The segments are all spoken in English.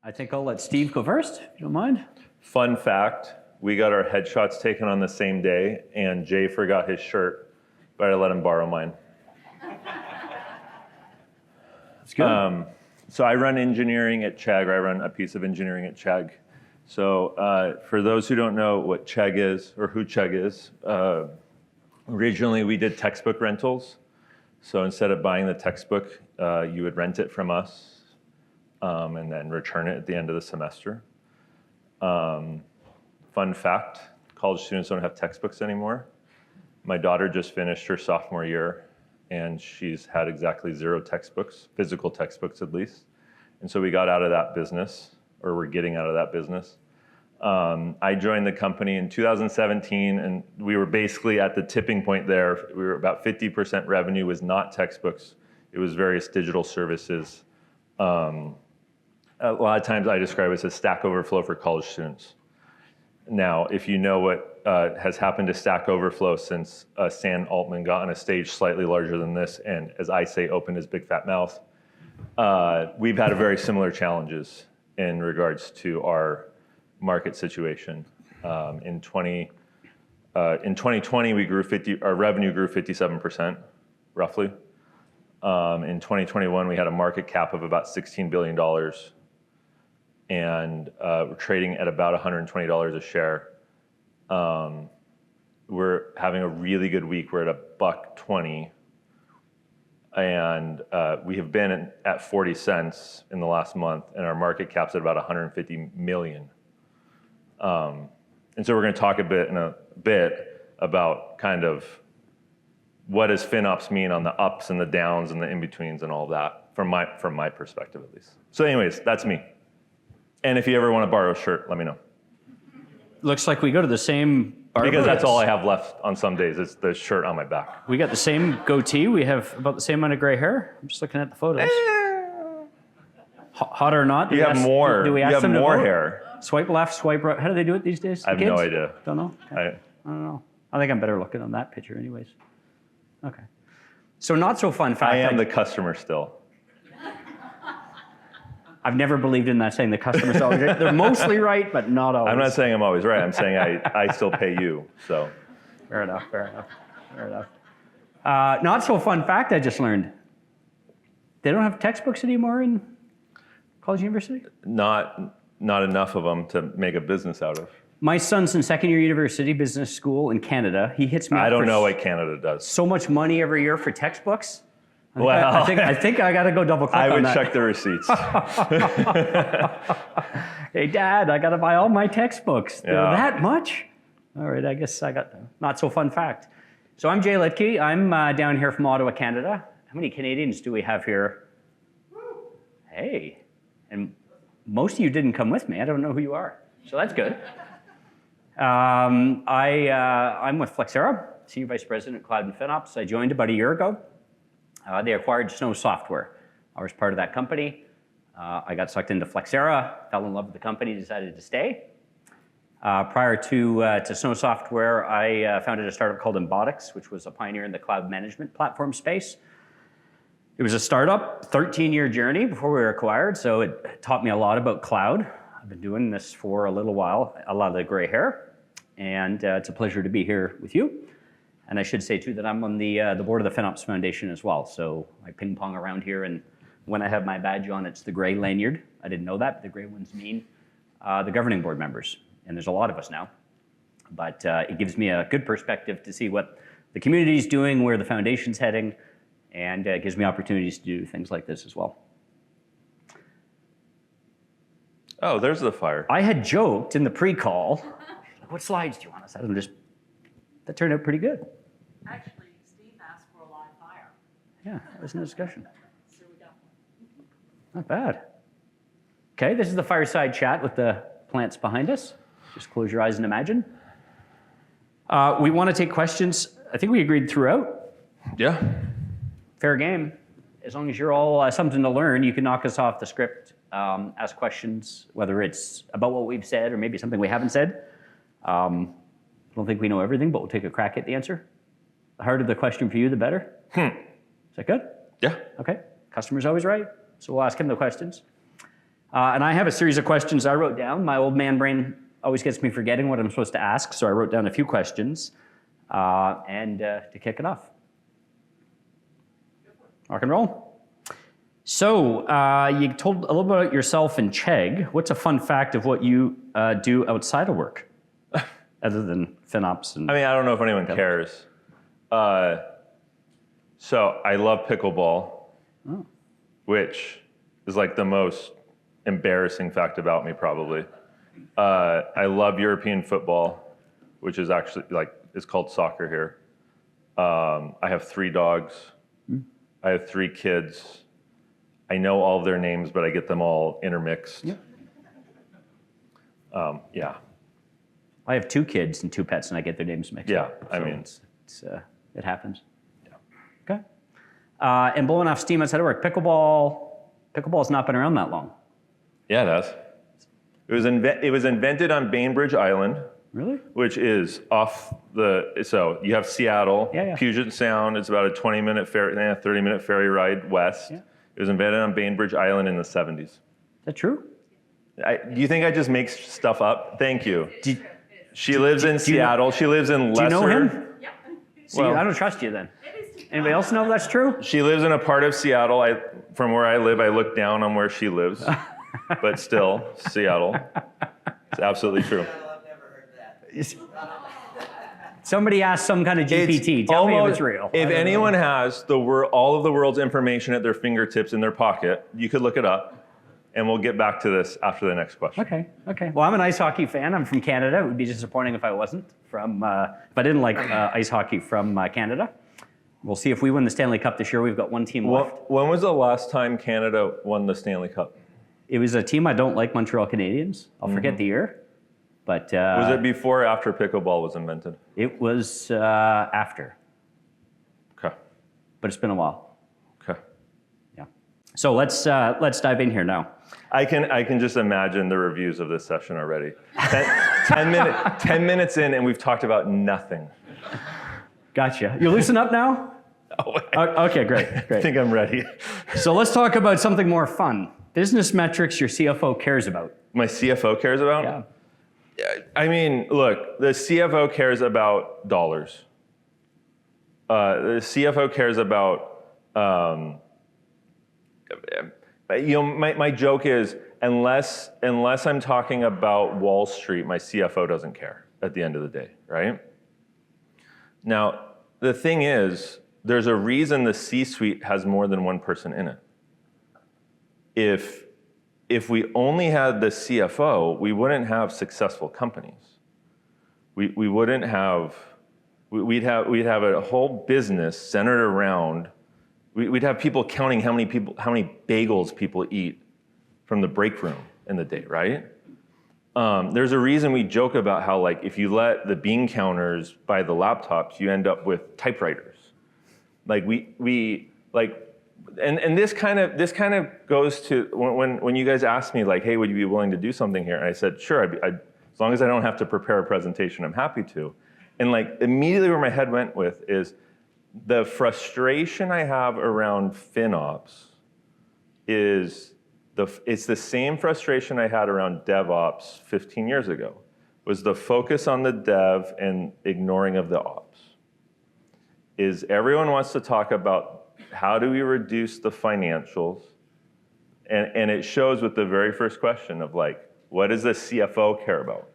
I think I'll let Steve go first, if you don't mind. Fun fact, we got our headshots taken on the same day, and Jay forgot his shirt, but I let him borrow mine. That's good. So I run engineering at Chegg, or I run a piece of engineering at Chegg. So for those who don't know what Chegg is, or who Chegg is, originally we did textbook rentals. So instead of buying the textbook, you would rent it from us and then return it at the end of the semester. Fun fact, college students don't have textbooks anymore. My daughter just finished her sophomore year, and she's had exactly 0 textbooks, physical textbooks at least. And so we got out of that business, or we're getting out of that business. I joined the company in 2017, and we were basically at the tipping point there. We were about 50% revenue was not textbooks. It was various digital services. A lot of times I describe it as Stack Overflow for college students. Now, if you know what has happened to Stack Overflow since Sam Altman got on a stage slightly larger than this, and as I say, opened his big fat mouth, we've had a very similar challenges in regards to our market situation. In 2020, our revenue grew 57%, roughly. In 2021, we had a market cap of about $16 billion. And we're trading at about $120 a share. We're having a really good week. We're at $1.20. And we have been at 40 cents in the last month, and our market cap's at about 150 million. And so we're going to talk a bit about kind of what does FinOps mean on the ups and the downs and the in-betweens and all that, from my perspective at least. So anyways, that's me. And if you ever want to borrow a shirt, let me know. Looks like we go to the same barber. Because that's all I have left on some days, is the shirt on my back. We got the same goatee. We have about the same amount of gray hair. I'm just looking at the photos. Hot or not? You have more. Do we ask them to more vote? hair. Swipe left, swipe right. How do they do it these days? I have no idea. Don't know? Okay. I don't know. I think I'm better looking on that picture anyways. Okay. So not so fun fact. I am the customer still. I've never believed in that saying the customer's always right. They're mostly right, but not always. I'm not saying I'm always right. I'm saying I still pay you. So. Fair enough. Not so fun fact I just learned. They don't have textbooks anymore in college university? Not enough of them to make a business out of. My son's in second year university business school in Canada. He hits me up I don't know what Canada does. So much money every year for textbooks. Well, I think I got to go double click on that. I would check the receipts. Hey, Dad, I got to buy all my textbooks. They're that much? All right, I guess I got not so fun fact. So I'm Jay Litkey. I'm down here from Ottawa, Canada. How many Canadians do we have here? Hey, and most of you didn't come with me. I don't know who you are, so that's good. I'm with Flexera, Senior Vice President, Cloud and FinOps. I joined about a year ago. They acquired Snow Software. I was part of that company. I got sucked into Flexera, fell in love with the company, decided to stay. Prior to Snow Software, I founded a startup called Embotix, which was a pioneer in the cloud management platform space. It was a startup, 13-year journey before we were acquired, so it taught me a lot about cloud. I've been doing this for a little while, a lot of the gray hair, and it's a pleasure to be here with you. And I should say, too, that I'm on the board of the FinOps Foundation as well. So I ping pong around here, and when I have my badge on, it's the gray lanyard. I didn't know that, but the gray ones mean the governing board members. And there's a lot of us now. But it gives me a good perspective to see what the community is doing, where the foundation's heading, and it gives me opportunities to do things like this as well. Oh, there's the fire. I had joked in the pre-call, what slides do you want us? That turned out pretty good. Actually, Steve asked for a live fire. Yeah, that was in the discussion. So we got one. Not bad. Okay, this is the fireside chat with the plants behind us. Just close your eyes and imagine. We want to take questions. I think we agreed throughout. Yeah. Fair game. As long as you're all something to learn, you can knock us off the script, ask questions, whether it's about what we've said or maybe something we haven't said. I don't think we know everything, but we'll take a crack at the answer. The harder the question for you, the better. Is that good? Yeah. Okay. Customer's always right, so we'll ask him the questions. And I have a series of questions I wrote down. My old man brain always gets me forgetting what I'm supposed to ask, so I wrote down a few questions. And to kick it off. Rock and roll. So you told a little bit about yourself in Chegg. What's a fun fact of what you do outside of work, other than FinOps? And I mean, I don't know if anyone cares. So I love pickleball, which is like the most embarrassing fact about me, probably. I love European football, which is actually it's called soccer here. I have 3 dogs. I have 3 kids. I know all of their names, but I get them all intermixed. Yeah. I have 2 kids and 2 pets, and I get their names mixed up. Yeah, I mean, it happens. Yeah. Okay. And blowing off steam outside of work, pickleball's not been around that long. Yeah, it has. It was invented on Bainbridge Island. Really? Which is off so you have Seattle, Puget Sound. It's about a 20-minute ferry, 30-minute ferry ride west. Yeah. It was invented on Bainbridge Island in the 70s. Is that true? Do you think I just make stuff up? Thank you. She lives in Seattle. She lives in Lesser. Do you know him? Yep. See, I don't trust you then. Anybody else know if that's true? She lives in a part of Seattle. From where I live, I look down on where she lives. But still, Seattle. It's absolutely true. Somebody asked some kind of GPT. Tell me if it's real. If anyone has all of the world's information at their fingertips in their pocket, you could look it up, and we'll get back to this after the next question. Okay. Well, I'm an ice hockey fan. I'm from Canada. It would be disappointing if I wasn't if I didn't like ice hockey from Canada. We'll see if we win the Stanley Cup this year. We've got 1 team left. When was the last time Canada won the Stanley Cup? It was a team I don't like, Montreal Canadiens. I'll forget the year. But was it before or after pickleball was invented? It was after. Okay. But it's been a while. Okay. Yeah. So let's dive in here now. I can just imagine the reviews of this session already. 10 minutes in, and we've talked about nothing. Gotcha. You loosen up now? Okay, great. I think I'm ready. So let's talk about something more fun. Business metrics your CFO cares about. My CFO cares about? Yeah. I mean, look, the CFO cares about dollars. The CFO cares about, my joke is, unless I'm talking about Wall Street, my CFO doesn't care at the end of the day, right? Now, the thing is, there's a reason the C-suite has more than one person in it. If we only had the CFO, we wouldn't have successful companies. We'd have a whole business centered around. We'd have people counting how many bagels people eat from the break room in the day, right? There's a reason we joke about how if you let the bean counters buy the laptops, you end up with typewriters. And this kind of goes to when you guys asked me hey, would you be willing to do something here? And I said, sure. As long as I don't have to prepare a presentation, I'm happy to. And immediately where my head went with is the frustration I have around FinOps it's the same frustration I had around DevOps 15 years ago. Was the focus on the dev and ignoring of the ops. Is everyone wants to talk about how do we reduce the financials? And it shows with the very first question of what does the CFO care about?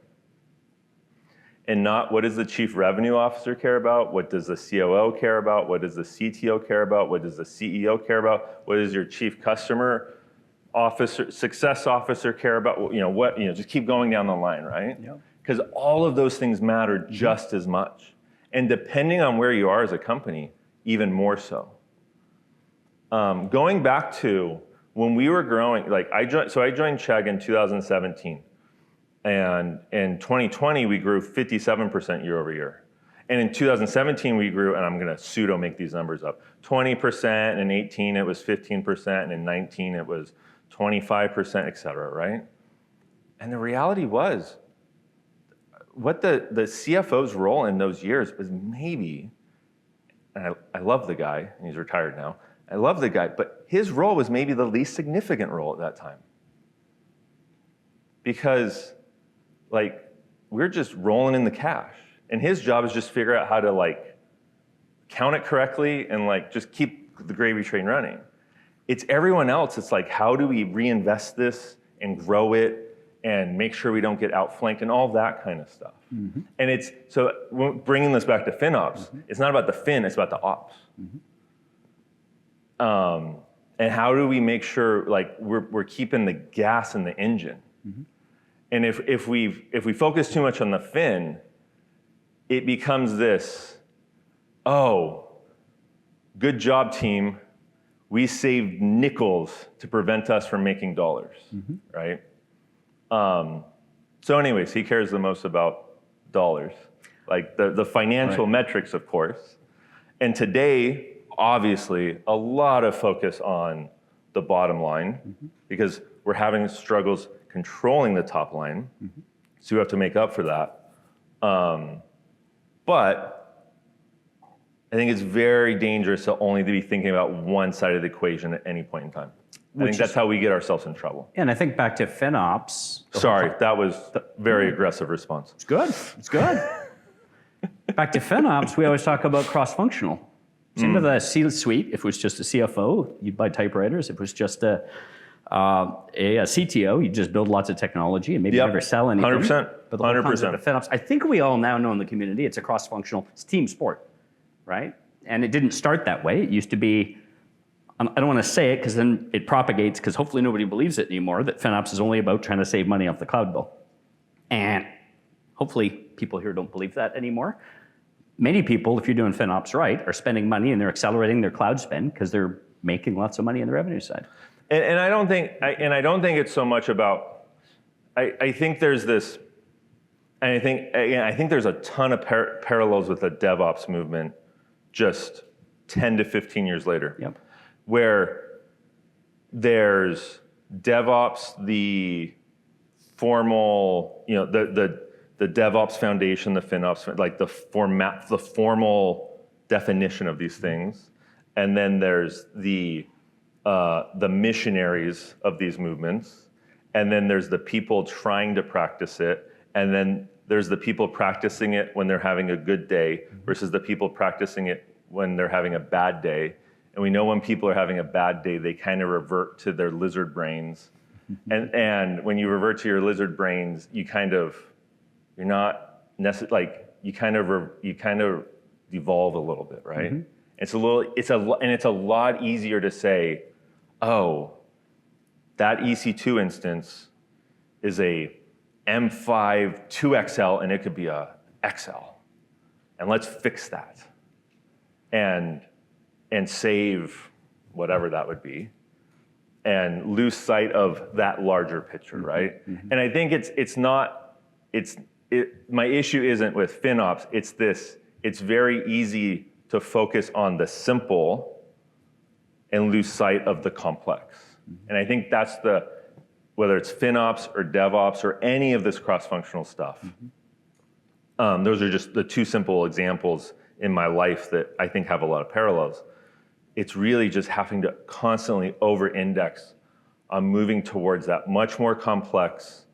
And not what does the chief revenue officer care about? What does the COO care about? What does the CTO care about? What does the CEO care about? What does your chief customer officer, success officer care about? Just keep going down the line, right? Because all of those things matter just as much. And depending on where you are as a company, even more so. Going back to when we were growing, I joined Chegg in 2017. And in 2020, we grew 57% year over year. And in 2017, we grew, and I'm going to pseudo make these numbers up, 20%, and in 18, it was 15%, and in 19, it was 25%, et cetera, right? And the reality was, what the CFO's role in those years was maybe, and I love the guy, and he's retired now, I love the guy, but his role was maybe the least significant role at that time. because like we're just rolling in the cash. And his job is just figure out how to like count it correctly and like just keep the gravy train running. It's everyone else. It's like, how do we reinvest this and grow it and make sure we don't get outflanked and all that kind of stuff. Mm-hmm. And it's, so bringing this back to FinOps, mm-hmm. it's not about the fin, it's about the ops. Mm-hmm. And how do we make sure like we're keeping the gas in the engine? Mm-hmm. And if we focus too much on the fin, it becomes this, oh, good job team, we saved nickels to prevent us from making dollars, mm-hmm. right? So anyways, he cares the most about dollars, like the financial right. metrics, of course. And today, obviously, a lot of focus on the bottom line mm-hmm. because we're having struggles controlling the top line. Mm-hmm. So we have to make up for that. But I think it's very dangerous to only be thinking about one side of the equation at any point in time. I think that's how we get ourselves in trouble. And I think back to FinOps. Sorry, that was a very aggressive response. It's good, it's good. Back to FinOps, we always talk about cross-functional. Same with a C-suite. If it was just a CFO, you'd buy typewriters. If it was just a CTO, you'd just build lots of technology and maybe never sell anything. 100%. But the whole concept of FinOps, I think we all now know in the community, it's a cross-functional, it's team sport, right? And it didn't start that way. It used to be, I don't want to say it because then it propagates because hopefully nobody believes it anymore, that FinOps is only about trying to save money off the cloud bill. And hopefully people here don't believe that anymore. Many people, if you're doing FinOps right, are spending money and they're accelerating their cloud spend because they're making lots of money on the revenue side. And I don't think it's so much about, I think there's this, and I think there's a ton of parallels with the DevOps movement just 10 to 15 years later. Yep. Where there's DevOps, the formal, the DevOps foundation, the FinOps, like the formal definition of these things, and then there's the missionaries of these movements, and then there's the people trying to practice it, and then there's the people practicing it when they're having a good day versus the people practicing it when they're having a bad day. And we know when people are having a bad day, they kind of revert to their lizard brains. And when you revert to your lizard brains, you kind of devolve a little bit, right? Mm-hmm. It's a lot easier to say, oh, that EC2 instance is a M5 2XL and it could be a XL. And let's fix that. And save whatever that would be and lose sight of that larger picture, right? Mm-hmm. And I think my issue isn't with FinOps, it's very easy to focus on the simple and lose sight of the complex. Mm-hmm. And I think that's whether it's FinOps or DevOps or any of this cross-functional stuff, mm-hmm. Those are just the two simple examples in my life that I think have a lot of parallels. It's really just having to constantly over-index on moving towards that much more complex,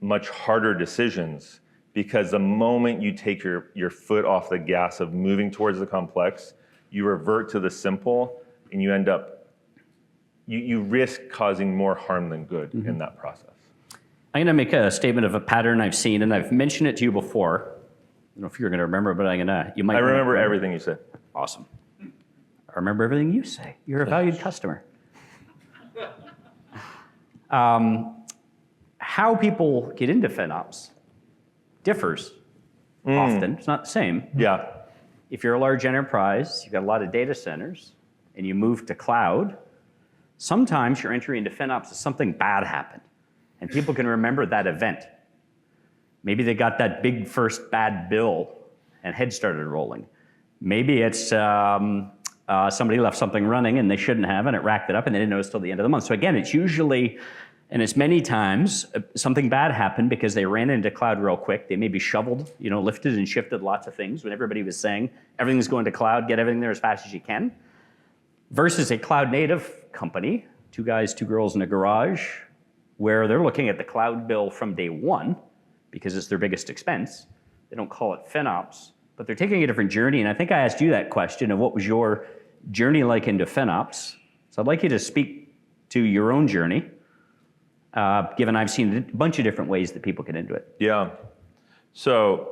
much harder decisions, because the moment you take your foot off the gas of moving towards the complex, you revert to the simple, and you end up, you risk causing more harm than good mm-hmm. in that process. I'm gonna make a statement of a pattern I've seen, and I've mentioned it to you before. I don't know if you're gonna remember, but you might. I remember everything you said. Awesome. I remember everything you say. You're a valued customer. How people get into FinOps differs often. It's not the same. Yeah. If you're a large enterprise, you've got a lot of data centers, and you move to cloud, sometimes your entry into FinOps is something bad happened, and people can remember that event. Maybe they got that big first bad bill, and heads started rolling. Maybe it's somebody left something running and they shouldn't have, and it racked it up and they didn't notice till the end of the month. So again, it's usually, and it's many times, something bad happened because they ran into cloud real quick. They maybe shoveled, lifted and shifted lots of things when everybody was saying, everything's going to cloud, get everything there as fast as you can. Versus a cloud native company, 2 guys, 2 girls in a garage, where they're looking at the cloud bill from day one because it's their biggest expense. They don't call it FinOps, but they're taking a different journey. And I think I asked you that question of what was your journey like into FinOps. So I'd like you to speak to your own journey, given I've seen a bunch of different ways that people get into it. Yeah. So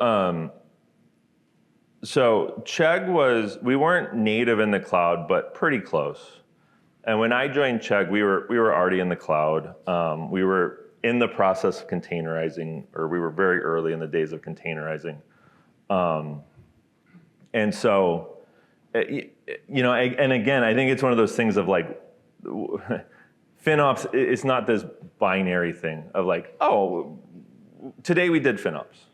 Chegg we weren't native in the cloud, but pretty close. And when I joined Chegg, we were already in the cloud. We were in the process of containerizing, or we were very early in the days of containerizing. And so, and again, I think it's one of those things of like, FinOps, it's not this binary thing of like, oh, today we did FinOps,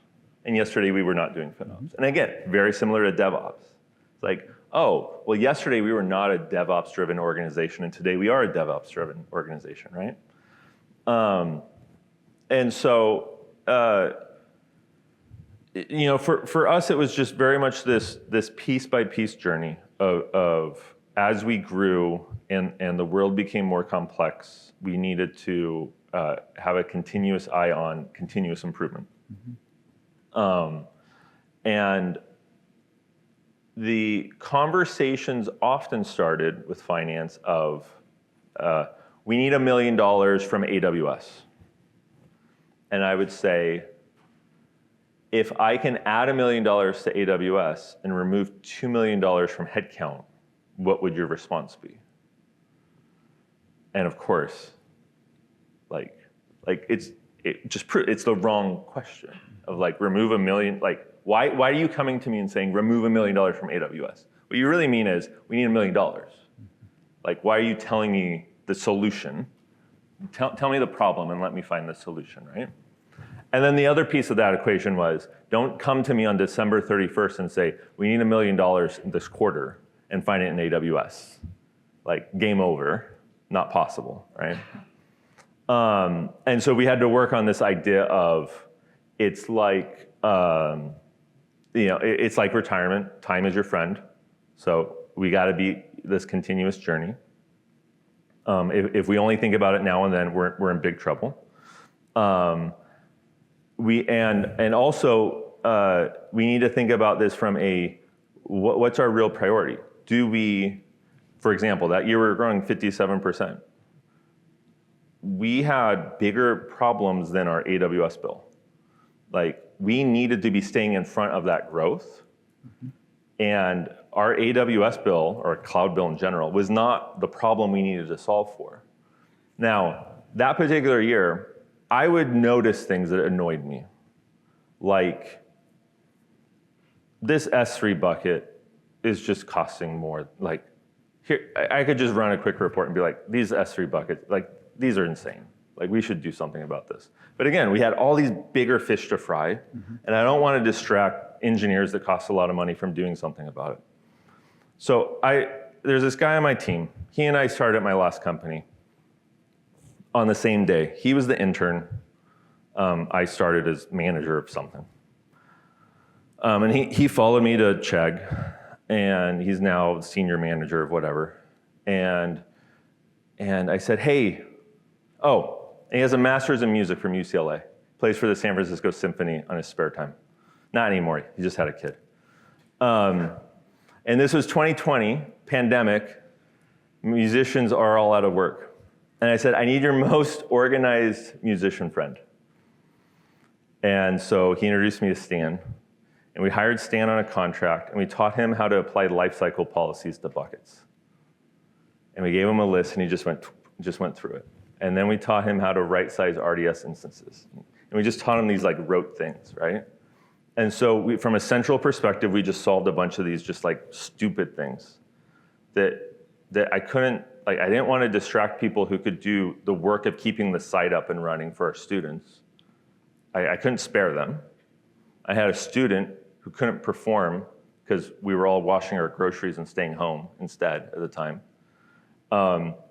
and yesterday we were not doing FinOps. And again, very similar to DevOps. It's like, oh, well, yesterday we were not a DevOps-driven organization, and today we are a DevOps-driven organization, right? And so, for us, it was just very much this piece-by-piece journey of as we grew and the world became more complex, we needed to have a continuous eye on continuous improvement. And the conversations often started with finance of, we need $1 million from AWS. And I would say, if I can add $1 million to AWS and remove $2 million from headcount, what would your response be? And of course, it's the wrong question of like remove $1 million. Like why are you coming to me and saying remove $1 million from AWS? What you really mean is we need $1 million. Like why are you telling me the solution? Tell me the problem and let me find the solution, right? And then the other piece of that equation was, don't come to me on December 31st and say, we need $1 million this quarter and find it in AWS. Like game over, not possible, right? And so we had to work on this idea of, it's like, it's like retirement, time is your friend. So we gotta be this continuous journey. If we only think about it now and then, we're in big trouble. We need to think about this from what's our real priority? Do we, for example, that year we were growing 57%. We had bigger problems than our AWS bill. Like we needed to be staying in front of that growth. And our AWS bill, or cloud bill in general, was not the problem we needed to solve for. Now, that particular year, I would notice things that annoyed me. Like, this S3 bucket is just costing more. Like, here, I could just run a quick report and be like, these S3 buckets, like, these are insane. Like, we should do something about this. But again, we had all these bigger fish to fry, and I don't want to distract engineers that cost a lot of money from doing something about it. So there's this guy on my team. He and I started at my last company on the same day. He was the intern. I started as manager of something. And he followed me to Chegg, and he's now senior manager of whatever. And I said, hey, and he has a master's in music from UCLA. Plays for the San Francisco Symphony on his spare time. Not anymore, he just had a kid. And this was 2020, pandemic. Musicians are all out of work. And I said, I need your most organized musician friend. And so he introduced me to Stan. And we hired Stan on a contract, and we taught him how to apply lifecycle policies to buckets. And we gave him a list, and he just went through it. And then we taught him how to right-size RDS instances. And we just taught him these like rote things, right? And so from a central perspective, we just solved a bunch of these just like stupid things that I couldn't, like I didn't want to distract people who could do the work of keeping the site up and running for our students. I couldn't spare them. I had a student who couldn't perform because we were all washing our groceries and staying home instead at the time.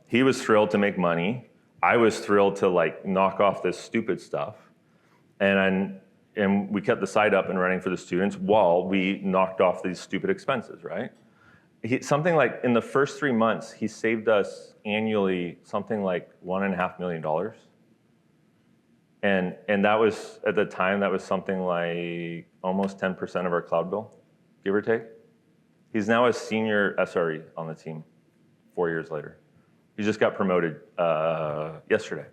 He was thrilled to make money. I was thrilled to like knock off this stupid stuff. And we kept the site up and running for the students while we knocked off these stupid expenses, right? Something like in the first 3 months, he saved us annually something like $1.5 million. And that was, at the time, that was something like almost 10% of our cloud bill, give or take. He's now a senior SRE on the team 4 years later. He just got promoted yesterday.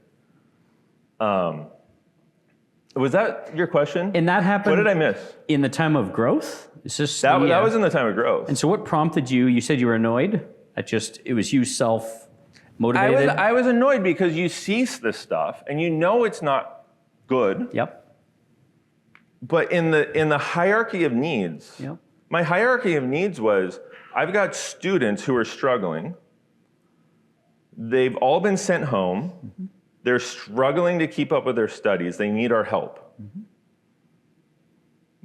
Was that your question? And that happened. What did I miss? In the time of growth? Is this That was in the time of growth. And so what prompted you? You said you were annoyed at just, it was you self-motivated? I was annoyed because you see this stuff and you know it's not good. Yep. But in the hierarchy of needs, Yep. my hierarchy of needs was, I've got students who are struggling. They've all been sent home. Mm-hmm. They're struggling to keep up with their studies. They need our help. Mm-hmm.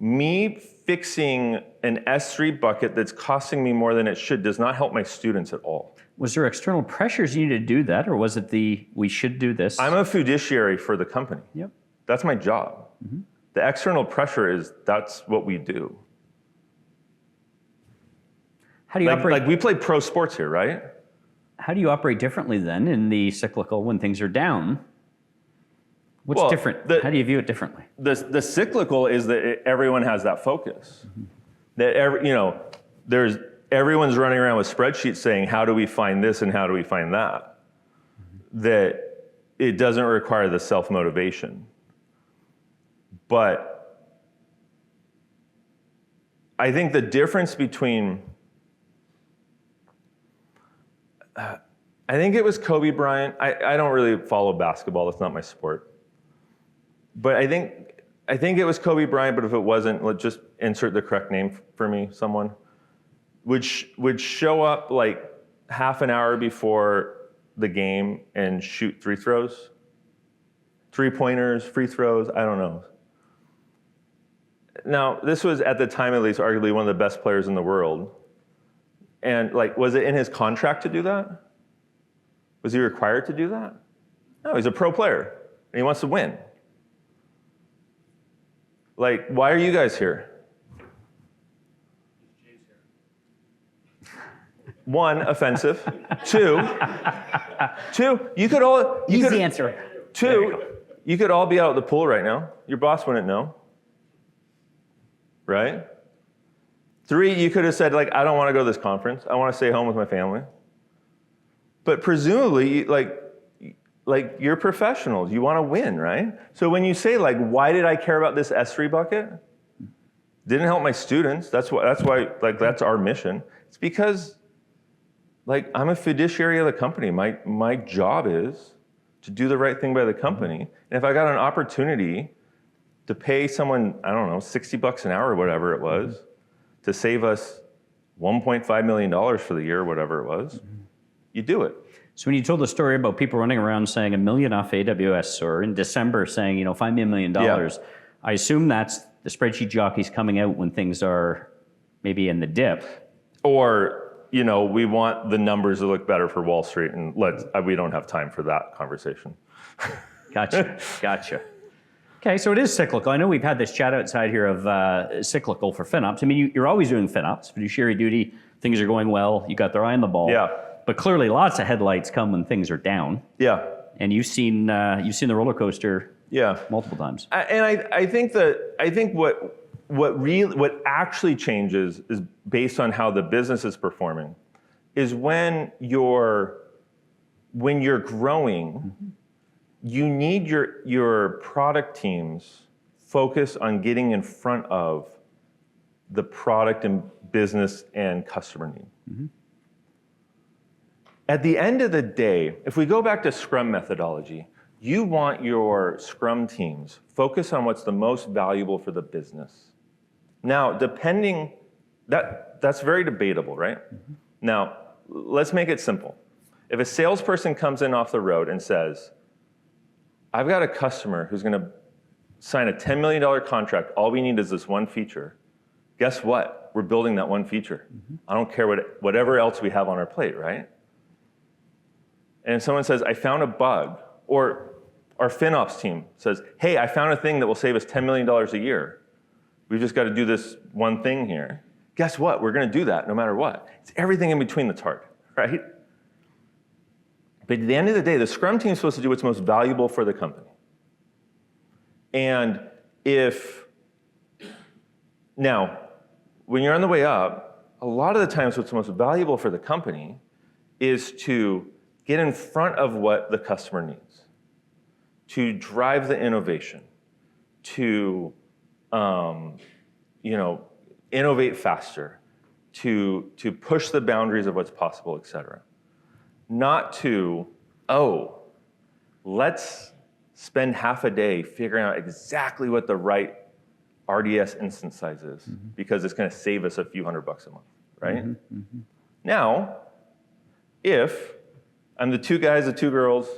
Me fixing an S3 bucket that's costing me more than it should does not help my students at all. Was there external pressures you needed to do that, or was it we should do this? I'm a fiduciary for the company. Yep. That's my job. Mm-hmm. The external pressure is, that's what we do. How do you operate? Like we play pro sports here, right? How do you operate differently then in the cyclical when things are down? What's different? How do you view it differently? The cyclical is that everyone has that focus. Mm-hmm. That everyone's running around with spreadsheets saying, how do we find this and how do we find that? Mm-hmm. That it doesn't require the self-motivation. But I think the difference between, I think it was Kobe Bryant. I don't really follow basketball. That's not my sport. But I think it was Kobe Bryant, but if it wasn't, let's just insert the correct name for me, someone. Would show up like half an hour before the game and shoot free throws. 3-pointers, free throws, I don't know. Now, this was, at the time at least, arguably one of the best players in the world. And like, was it in his contract to do that? Was he required to do that? No, he's a pro player, and he wants to win. Like, why are you guys here? One, offensive. Two, you could all... Easy answer. Two, you could all be out at the pool right now. Your boss wouldn't know. Right? 3, you could have said, like, I don't want to go to this conference. I want to stay home with my family. But presumably, like you're professionals. You want to win, right? So when you say, like, why did I care about this S3 bucket? Didn't help my students. That's why, like, that's our mission. It's because, like, I'm a fiduciary of the company. My job is to do the right thing by the company. And if I got an opportunity to pay someone, I don't know, $60 an hour or whatever it was, to save us $1.5 million for the year or whatever it was, you do it. So when you told the story about people running around saying $1 million off AWS, or in December saying, find me $1 million, yeah. I assume that's the spreadsheet jockeys coming out when things are maybe in the dip. Or, we want the numbers to look better for Wall Street, and we don't have time for that conversation. Gotcha. Okay, so it is cyclical. I know we've had this chat outside here of cyclical for FinOps. I mean, you're always doing FinOps, fiduciary duty, things are going well, you got their eye on the ball. Yeah. But clearly lots of headlights come when things are down. Yeah. And you've seen the roller coaster multiple times. I think what actually changes is based on how the business is performing, is when you're growing, mm-hmm. you need your product teams focus on getting in front of the product and business and customer need. Mm-hmm. At the end of the day, if we go back to Scrum methodology, you want your Scrum teams focus on what's the most valuable for the business. Now, that's very debatable, right? Mm-hmm. Now, let's make it simple. If a salesperson comes in off the road and says, I've got a customer who's going to sign a $10 million contract, all we need is this one feature. Guess what? We're building that one feature. Mm-hmm. I don't care whatever else we have on our plate, right? And if someone says, I found a bug, or our FinOps team says, hey, I found a thing that will save us $10 million a year. We've just got to do this one thing here. Guess what? We're going to do that no matter what. It's everything in between that's hard, right? But at the end of the day, the Scrum team is supposed to do what's most valuable for the company. And now, when you're on the way up, a lot of the times what's most valuable for the company is to get in front of what the customer needs, to drive the innovation, to innovate faster, to push the boundaries of what's possible, et cetera. Not to, let's spend half a day figuring out exactly what the right RDS instance size is, because it's going to save us a few $100 a month, right? Now, if I'm the 2 guys, the 2 girls,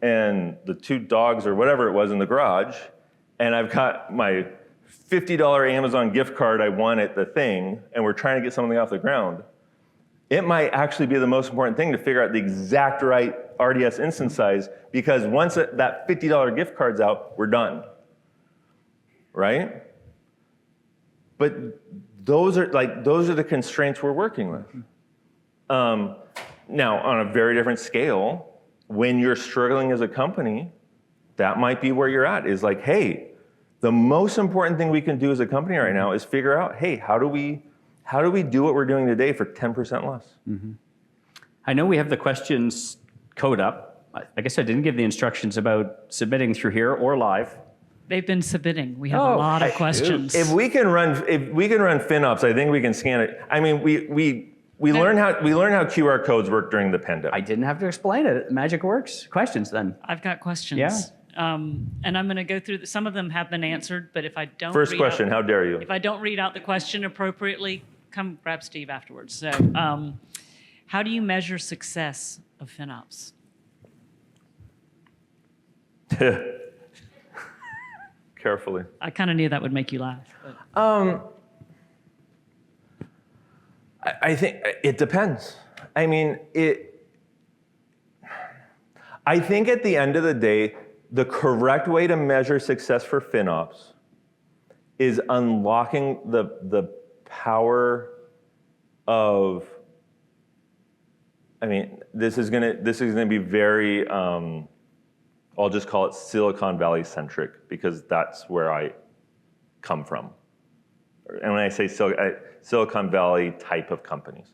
and the 2 dogs or whatever it was in the garage, and I've got my $50 Amazon gift card I won at the thing, and we're trying to get something off the ground, it might actually be the most important thing to figure out the exact right RDS instance size, because once that $50 gift card's out, we're done, right? But those are the constraints we're working with. Now, on a very different scale, when you're struggling as a company, that might be where you're at, is like, hey, the most important thing we can do as a company right now is figure out, hey, how do we do what we're doing today for 10% less? I know we have the questions code up. I guess I didn't give the instructions about submitting through here or live. They've been submitting. We have a lot of questions. If we can run FinOps, I think we can scan it. I mean, we learned how QR codes work during the pandemic. I didn't have to explain it. Magic works. Questions then. I've got questions. Yeah. And I'm going to go through, some of them have been answered, but if I don't First question, how dare you? If I don't read out the question appropriately, come grab Steve afterwards. So how do you measure success of FinOps? Carefully. I kind of knew that would make you laugh. But. I think it depends. I mean, I think at the end of the day, the correct way to measure success for FinOps is unlocking the power of, I mean, this is gonna be very, I'll just call it Silicon Valley centric, because that's where I come from. And when I say Silicon Valley type of companies,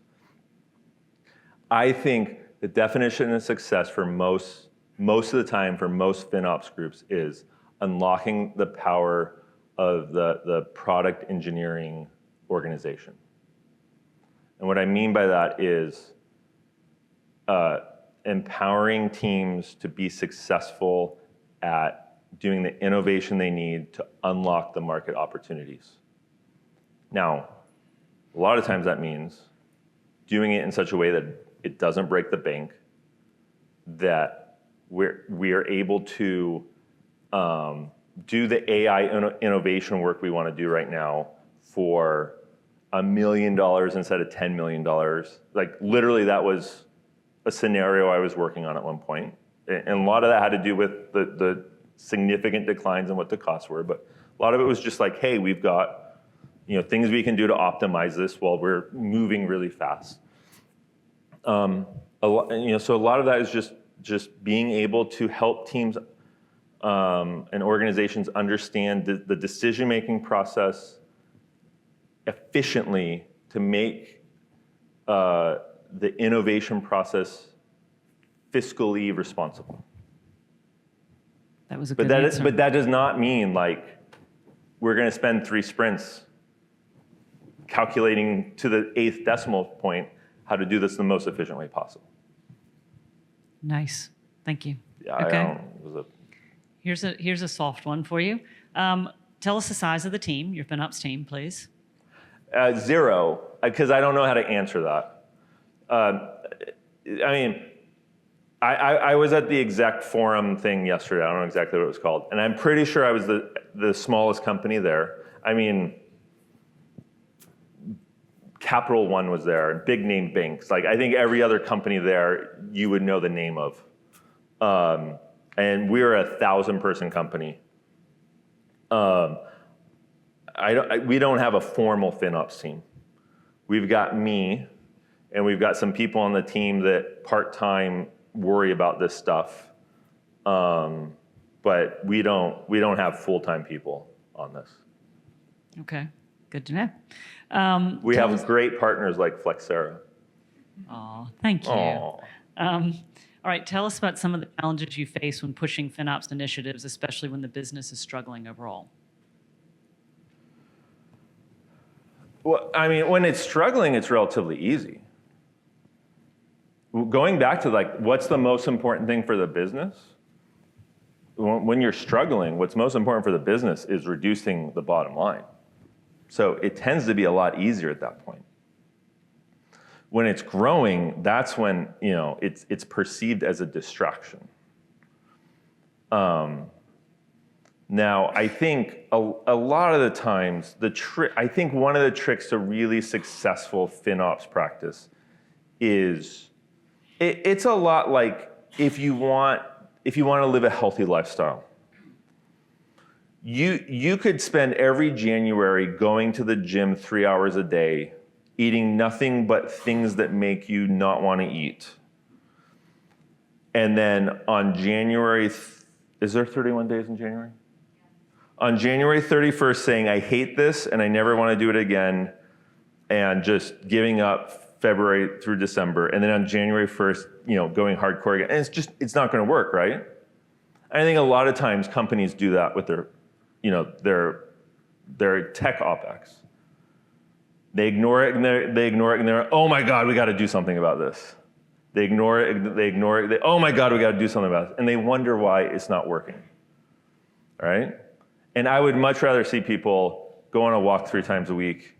I think the definition of success for most of the time for most FinOps groups is unlocking the power of the product engineering organization. And what I mean by that is empowering teams to be successful at doing the innovation they need to unlock the market opportunities. Now, a lot of times that means doing it in such a way that it doesn't break the bank, that we are able to do the AI innovation work we want to do right now for $1 million instead of $10 million. Like literally that was a scenario I was working on at one point. And a lot of that had to do with the significant declines in what the costs were, but a lot of it was just like, hey, we've got things we can do to optimize this while we're moving really fast. So a lot of that is just being able to help teams and organizations understand the decision-making process efficiently to make the innovation process fiscally responsible. That was a good answer. But that does not mean like we're going to spend 3 sprints calculating to the 8th decimal point how to do this the most efficient way possible. Nice. Thank you. Yeah, okay. Here's a soft one for you. Tell us the size of the team, your FinOps team, please. 0, because I don't know how to answer that. I mean, I was at the exec forum thing yesterday. I don't know exactly what it was called. And I'm pretty sure I was the smallest company there. I mean, Capital One was there, big name banks. Like I think every other company there you would know the name of. And we're a 1,000-person company. We don't have a formal FinOps team. We've got me, and we've got some people on the team that part-time worry about this stuff. but we don't have full-time people on this. Okay, good to know. We have great partners like Flexera. Oh, thank you. Aw. All right, tell us about some of the challenges you face when pushing FinOps initiatives, especially when the business is struggling overall. Well, I mean, when it's struggling, it's relatively easy. Going back to like, what's the most important thing for the business? When you're struggling, what's most important for the business is reducing the bottom line. So it tends to be a lot easier at that point. When it's growing, that's when it's perceived as a distraction. Now, I think a lot of the times, I think one of the tricks to really successful FinOps practice is, it's a lot like if you want to live a healthy lifestyle. You could spend every January going to the gym 3 hours a day, eating nothing but things that make you not want to eat. And then on January, is there 31 days in January? On January 31st saying, I hate this and I never want to do it again, and just giving up February through December. And then on January 1st, going hardcore again. And it's not going to work, right? I think a lot of times companies do that with their tech OpEx. They ignore it, and they're, oh my God, we got to do something about this. They ignore it, oh my God, we got to do something about it. And they wonder why it's not working, all right? And I would much rather see people go on a walk 3 times a week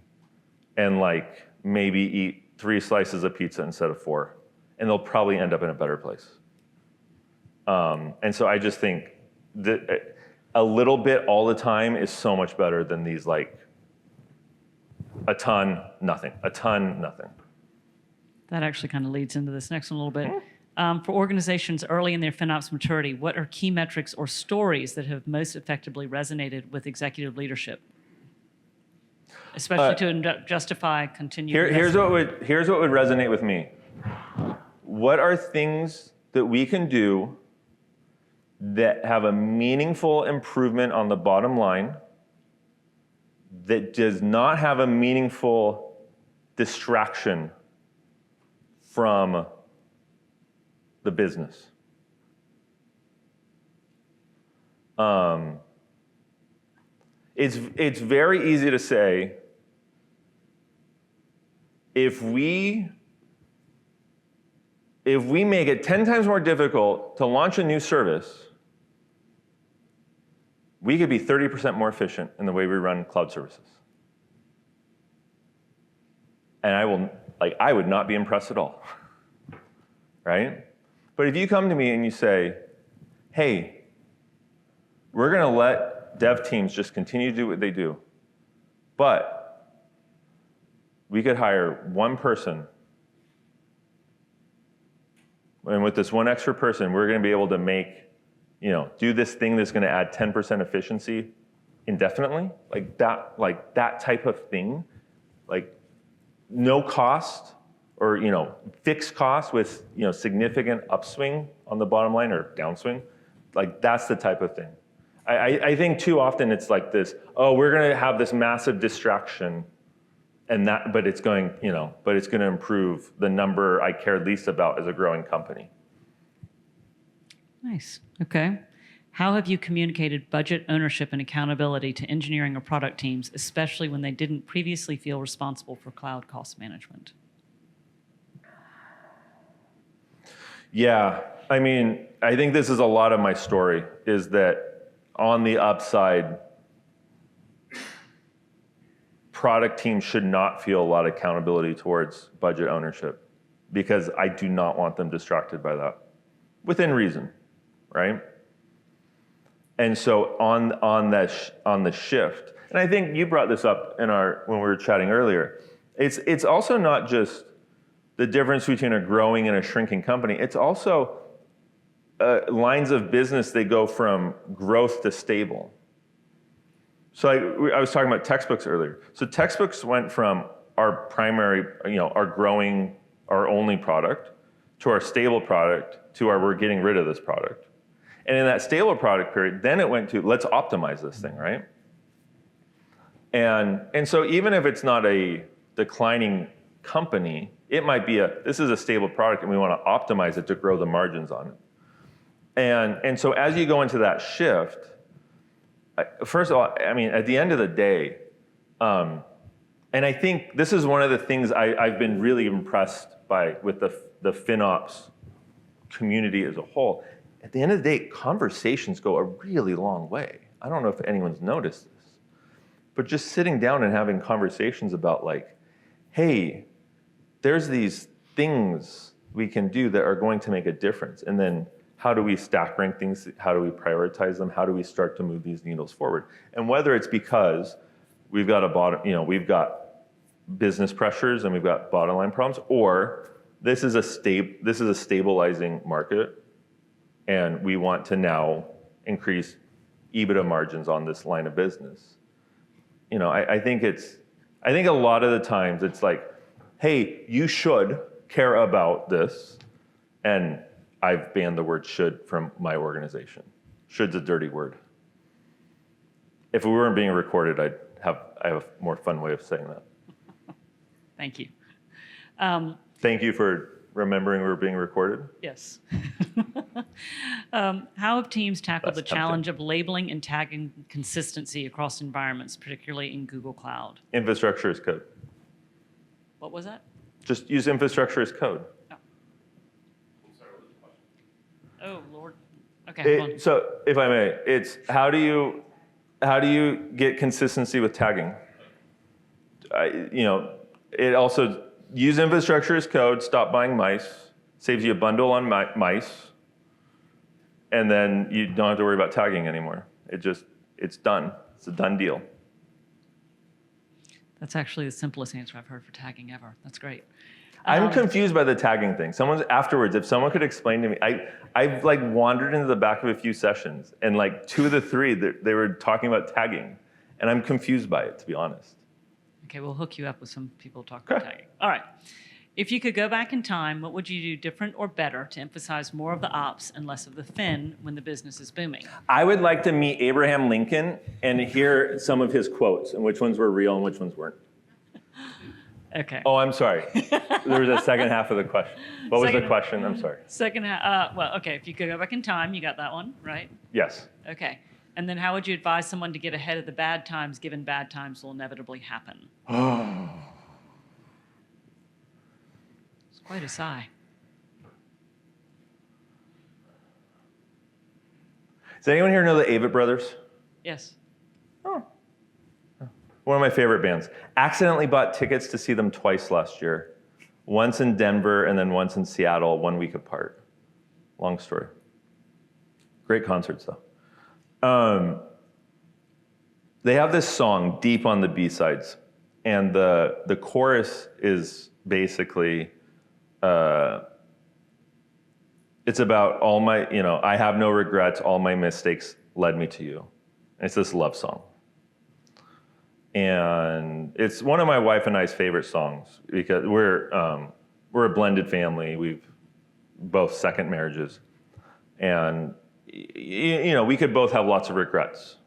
and like maybe eat 3 slices of pizza instead of 4, and they'll probably end up in a better place. And so I just think that a little bit all the time is so much better than these like a ton, nothing, a ton, nothing. That actually kind of leads into this next one a little bit. For organizations early in their FinOps maturity, what are key metrics or stories that have most effectively resonated with executive leadership? Especially to justify continued here's what would resonate with me. What are things that we can do that have a meaningful improvement on the bottom line that does not have a meaningful distraction from the business? It's very easy to say, if we make it 10 times more difficult to launch a new service, we could be 30% more efficient in the way we run cloud services. And I would not be impressed at all, right? But if you come to me and you say, hey, we're going to let dev teams just continue to do what they do, but we could hire one person, and with this one extra person, we're going to be able to make, do this thing that's going to add 10% efficiency indefinitely, like that type of thing, like no cost or fixed cost with significant upswing on the bottom line or downswing, like that's the type of thing. I think too often it's like this, oh, we're going to have this massive distraction, but it's going to improve the number I care least about as a growing company. Nice. Okay. How have you communicated budget ownership and accountability to engineering or product teams, especially when they didn't previously feel responsible for cloud cost management? Yeah, I mean, I think this is a lot of my story, is that on the upside, product teams should not feel a lot of accountability towards budget ownership, because I do not want them distracted by that, within reason, right? And so on the shift, and I think you brought this up when we were chatting earlier, it's also not just the difference between a growing and a shrinking company. It's also lines of business, they go from growth to stable. So I was talking about textbooks earlier. So textbooks went from our primary, our growing, our only product, to our stable product, to our we're getting rid of this product. And in that stable product period, then it went to, let's optimize this thing, right? And so even if it's not a declining company, it might be this is a stable product and we want to optimize it to grow the margins on it. And so as you go into that shift, first of all, I mean, at the end of the day, and I think this is one of the things I've been really impressed by with the FinOps community as a whole. At the end of the day, conversations go a really long way. I don't know if anyone's noticed this, but just sitting down and having conversations about like, hey, there's these things we can do that are going to make a difference. And then how do we stack rank things? How do we prioritize them? How do we start to move these needles forward? And whether it's because we've got we've got business pressures and we've got bottom line problems, or this is a stabilizing market, and we want to now increase EBITDA margins on this line of business. I think a lot of the times it's like, hey, you should care about this, and I've banned the word should from my organization. Should's a dirty word. If we weren't being recorded, I have a more fun way of saying that. Thank you. Thank you for remembering we're being recorded. Yes. How have teams tackled That's the challenge of labeling and tagging consistency across environments, particularly in Google Cloud? Infrastructure as code. What was that? Just use infrastructure as code. Oh, Lord. Okay, hold on. So if I may, it's how do you get consistency with tagging? It also use infrastructure as code, stop buying mice, saves you a bundle on mice, and then you don't have to worry about tagging anymore. It's done. It's a done deal. That's actually the simplest answer I've heard for tagging ever. That's great. I'm confused by the tagging thing. If someone could explain to me, I've like wandered into the back of a few sessions, and like 2 of the 3, they were talking about tagging, and I'm confused by it, to be honest. Okay, we'll hook you up with some people talking about tagging. All right. If you could go back in time, what would you do different or better to emphasize more of the ops and less of the fin when the business is booming? I would like to meet Abraham Lincoln and hear some of his quotes and which ones were real and which ones weren't. Okay. Oh, I'm sorry. There was a second half of the question. What was the question? I'm sorry. Second half, okay, if you could go back in time, you got that one, right? Yes. Okay. And then how would you advise someone to get ahead of the bad times, given bad times will inevitably happen? It's quite a sigh. Does anyone here know the Avett Brothers? Yes. Oh. One of my favorite bands. Accidentally bought tickets to see them twice last year. Once in Denver and then once in Seattle, 1 week apart. Long story. Great concerts though. They have this song, Deep on the B-sides. And the chorus is basically, it's about all my, I have no regrets, all my mistakes led me to you. And it's this love song. And it's one of my wife and I's favorite songs because we're a blended family. We've both second marriages. And, we could both have lots of regrets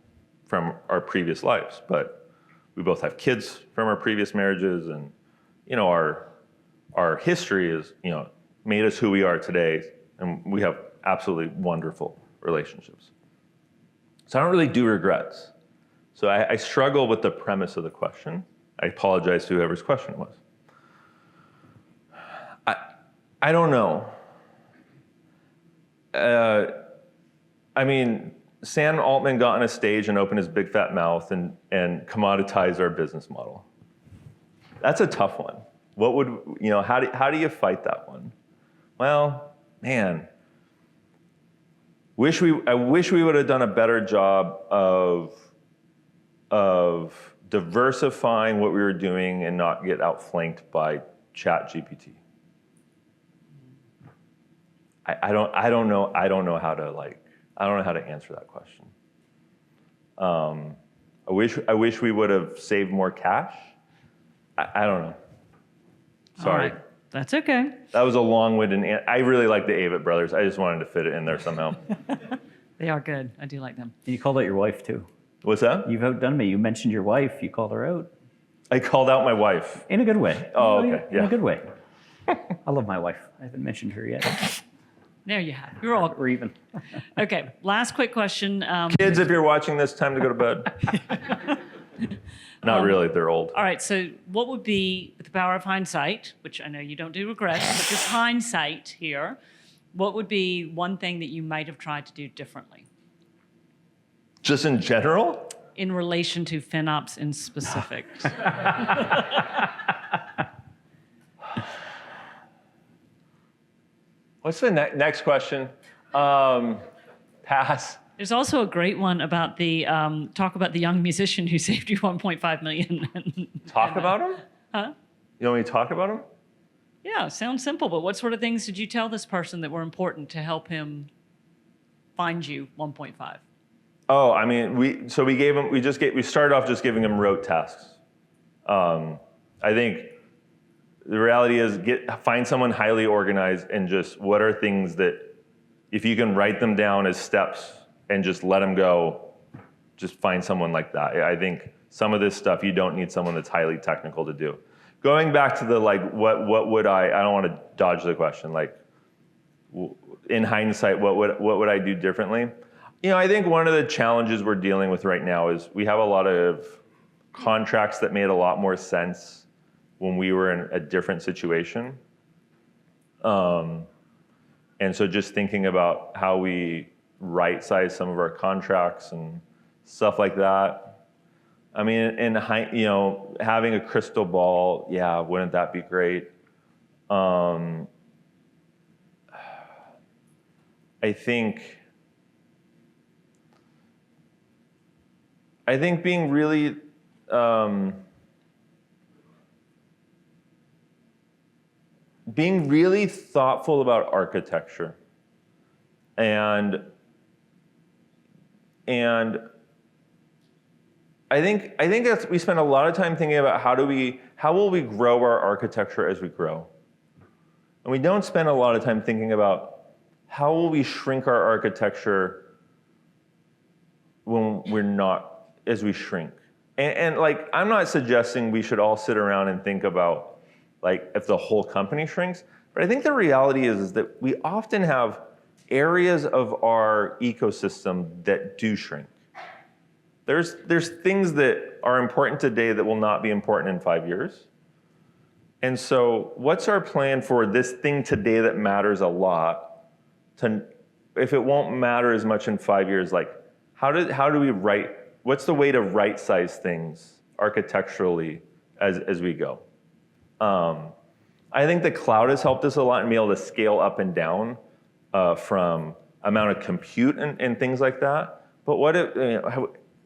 from our previous lives, but we both have kids from our previous marriages, and, our history is, made us who we are today, and we have absolutely wonderful relationships. So I don't really do regrets. So I struggle with the premise of the question. I apologize to whoever's question it was. I don't know. Sam Altman got on a stage and opened his big fat mouth and commoditized our business model. That's a tough one. How do you fight that one? Well, man, I wish we would have done a better job of diversifying what we were doing and not get outflanked by ChatGPT. I don't know how to answer that question. I wish we would have saved more cash. I don't know. Sorry. All right. That's okay. That was a long-winded answer. I really like the Avett Brothers. I just wanted to fit it in there somehow. They are good. I do like them. You called out your wife too. What's that? You've outdone me. You mentioned your wife. You called her out. I called out my wife. In a good way. Oh, okay. In Yeah. a good way. I love my wife. I haven't mentioned her yet. There you have. You're all We're even. okay. Last quick question. Kids, if you're watching this, time to go to bed. Not really. They're old. All right. So, what would be, with the power of hindsight, which I know you don't do regrets, but just hindsight here, what would be one thing that you might have tried to do differently Just in general? in relation to FinOps in specific? What's the next question? Pass. There's also a great one about the talk about the young musician who saved you 1.5 million. Talk about him? Huh? You want me to talk about him? Yeah, sounds simple, but what sort of things did you tell this person that were important to help him find you 1.5? Oh, I mean, we started off just giving him rote tasks. I think the reality is find someone highly organized and just what are things that if you can write them down as steps and just let them go, just find someone like that. I think some of this stuff you don't need someone that's highly technical to do. Going back to the what would I don't want to dodge the question. Like in hindsight, what would I do differently? I think one of the challenges we're dealing with right now is we have a lot of contracts that made a lot more sense when we were in a different situation. And so just thinking about how we right-size some of our contracts and stuff like that. I mean, having a crystal ball, yeah, wouldn't that be great? I think being really thoughtful about architecture and I think that's, we spend a lot of time thinking about how will we grow our architecture as we grow, and we don't spend a lot of time thinking about how will we shrink our architecture when we're not, as we shrink. And like, I'm not suggesting we should all sit around and think about like if the whole company shrinks, but I think the reality is that we often have areas of our ecosystem that do shrink. There's things that are important today that will not be important in 5 years. And so what's our plan for this thing today that matters a lot if it won't matter as much in 5 years, like how do we what's the way to right size things architecturally as we go? I think the cloud has helped us a lot in being able to scale up and down from amount of compute and things like that. But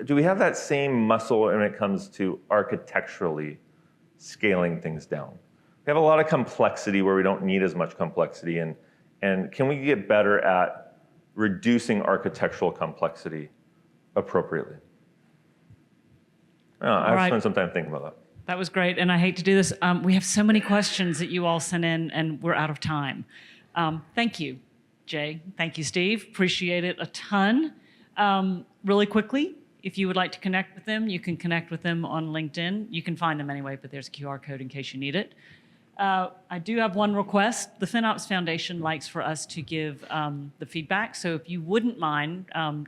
do we have that same muscle when it comes to architecturally scaling things down? We have a lot of complexity where we don't need as much complexity, and can we get better at reducing architectural complexity appropriately? I've spent some time thinking about that. That was great, and I hate to do this. We have so many questions that you all sent in, and we're out of time. Thank you, Jay. Thank you, Steve. Appreciate it a ton. Really quickly, if you would like to connect with them, you can connect with them on LinkedIn. You can find them anyway, but there's a QR code in case you need it. I do have one request. The FinOps Foundation likes for us to give the feedback, so if you wouldn't mind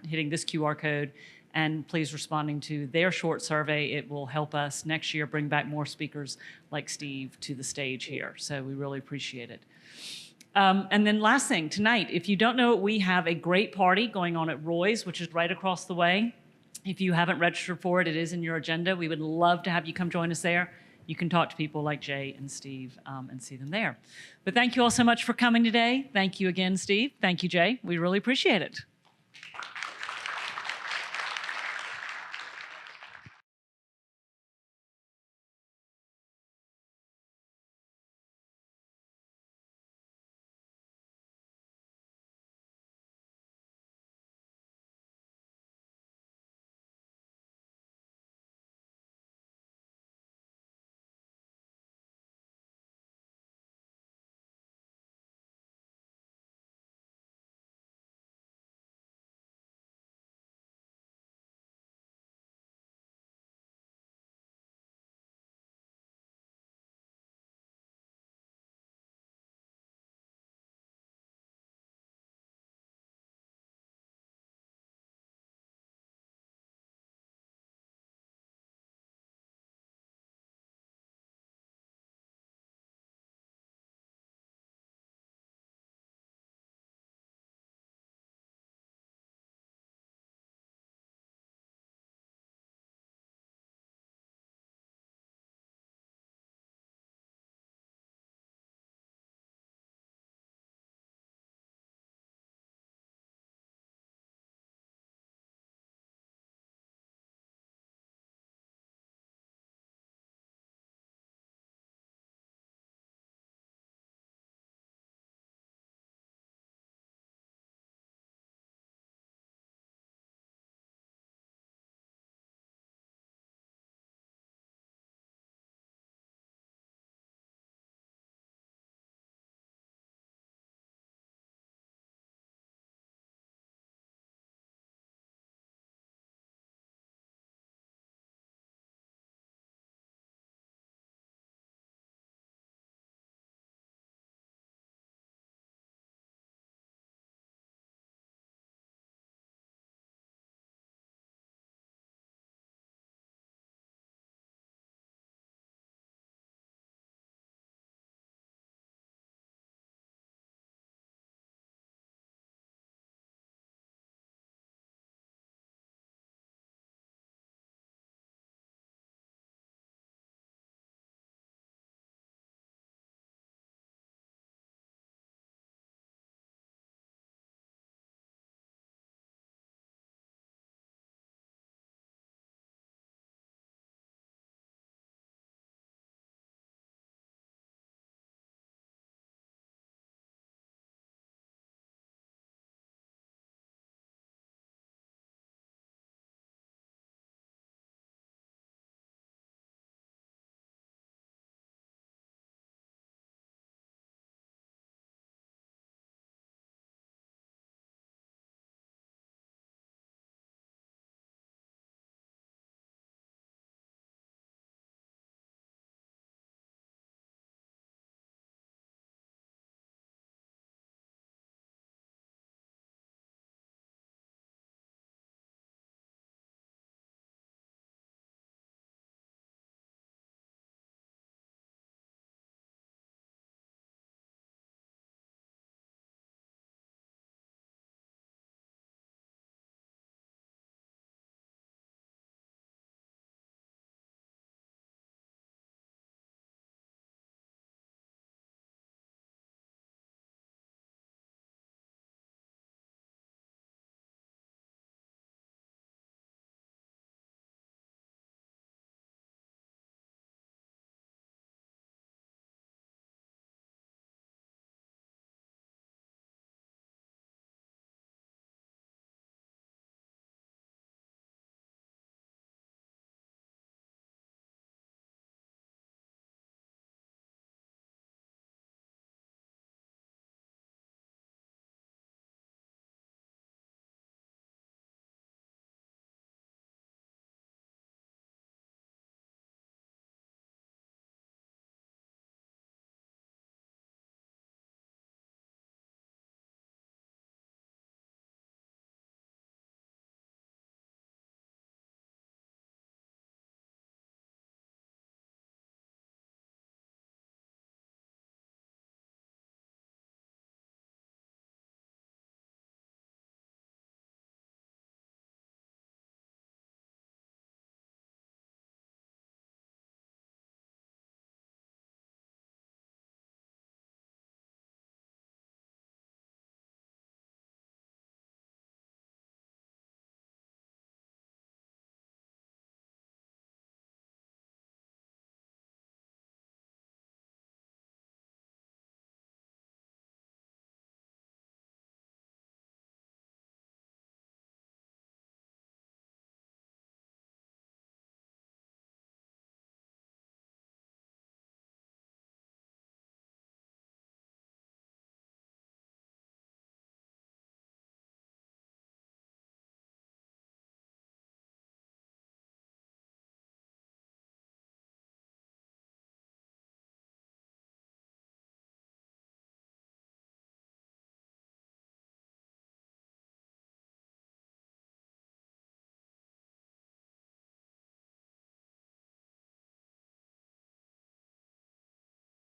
hitting this QR code and please responding to their short survey, it will help us next year bring back more speakers like Steve to the stage here. So we really appreciate it. And then last thing, tonight, if you don't know it, we have a great party going on at Roy's, which is right across the way. If you haven't registered for it, it is in your agenda. We would love to have you come join us there. You can talk to people like Jay and Steve and see them there. But thank you all so much for coming today. Thank you again, Steve. Thank you, Jay. We really appreciate it.